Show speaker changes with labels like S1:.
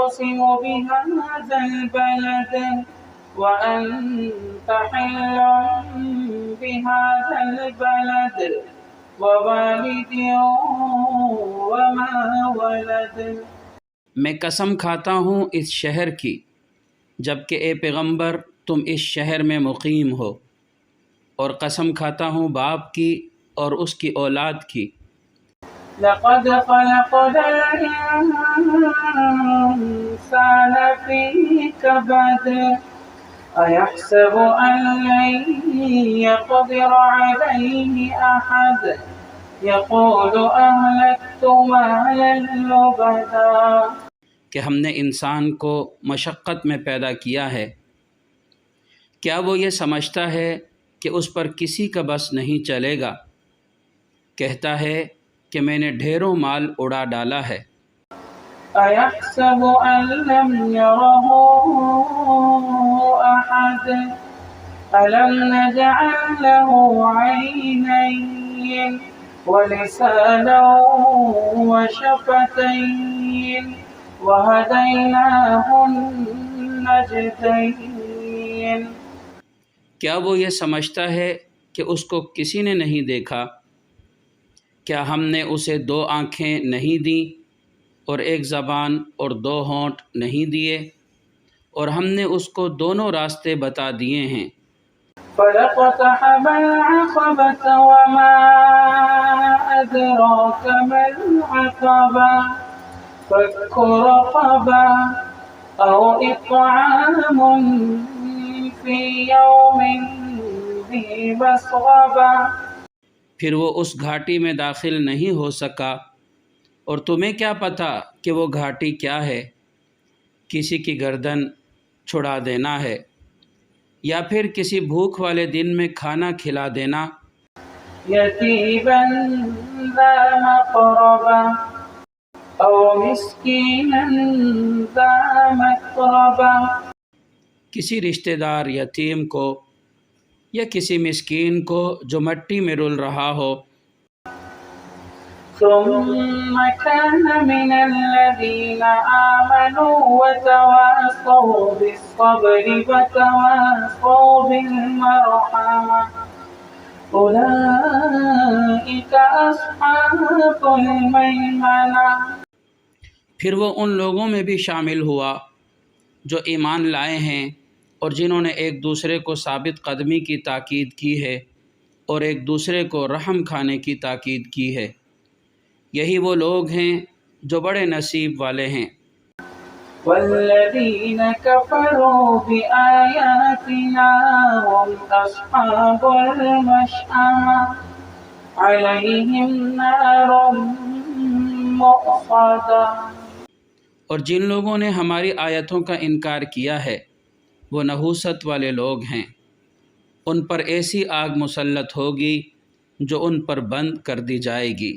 S1: أقسم بهذا البلد وأنت حل بهذا البلد ووالد وما ولد۔
S2: میں قسم کھاتا ہوں اس شہر کی، جبکہ اے پیغمبر تم اس شہر میں مقیم ہو، اور قسم کھاتا ہوں باپ کی اور اس کی اولاد کی۔
S1: لقد خلقنا الإنسان في كبد أيحسب أن لن يقدر عليه أحد يقول أهلكت مالا لبدا۔
S2: کہ ہم نے انسان کو مشقت میں پیدا کیا ہے، کیا وہ یہ سمجھتا ہے کہ اس پر کسی کا بس نہیں چلے گا؟ کہتا ہے کہ میں نے ڈھیروں مال اڑا ڈالا ہے۔
S1: أيحسب أن لم يره أحد ألم نجعل له عينين ولسانا وشفتين وهديناه النجدين۔
S2: کیا وہ یہ سمجھتا ہے کہ اس کو کسی نے نہیں دیکھا؟ کیا ہم نے اسے 2 آنکھیں نہیں دیں اور 1 زبان اور 2 ہونٹ نہیں دیے، اور ہم نے اس کو دونوں راستے بتا دیے ہیں۔
S1: فَلَاقْتَحَمَ الْعَقَبَةَ وَمَا أَدْرَاكَ مَا الْعَقَبَةُ فَكُّ رَقَبَةٍ أَوْ إِطْعَامٌ فِي يَوْمٍ ذِي مَسْغَبَةٍ۔
S2: پھر وہ اس گھاٹی میں داخل نہیں ہو سکا، اور تمہیں کیا پتہ کہ وہ گھاٹی کیا ہے؟ کسی کی گردن چھڑا دینا ہے، یا پھر کسی بھوک والے دن میں کھانا کھلا دینا۔
S1: یتیما ذا مقربہ او مسکینا ذا متربہ،
S2: کسی رشتہ دار یتیم کو یا کسی مسکین کو جو مٹی میں رل رہا ہو۔
S1: ثم كان من الذين آمنوا وتواصوا بالصبر وتواصوا بالمرحمة أولئك أصحاب الميمنة۔
S2: پھر وہ ان لوگوں میں بھی شامل ہوا جو ایمان لائے ہیں اور جنہوں نے ایک دوسرے کو ثابت قدمی کی تاکید کی ہے اور ایک دوسرے کو رحم کھانے کی تاکید کی ہے۔ یہی وہ لوگ ہیں جو بڑے نصیب والے ہیں۔
S1: والذین کفروا بآیاتنا هم اصحاب المشأمة علیہم نار مؤصدہ۔
S2: اور جن لوگوں نے ہماری آیتوں کا انکار کیا ہے وہ نحوست والے لوگ ہیں، ان پر ایسی آگ مسلط ہوگی جو ان پر بند کر دی جائے گی۔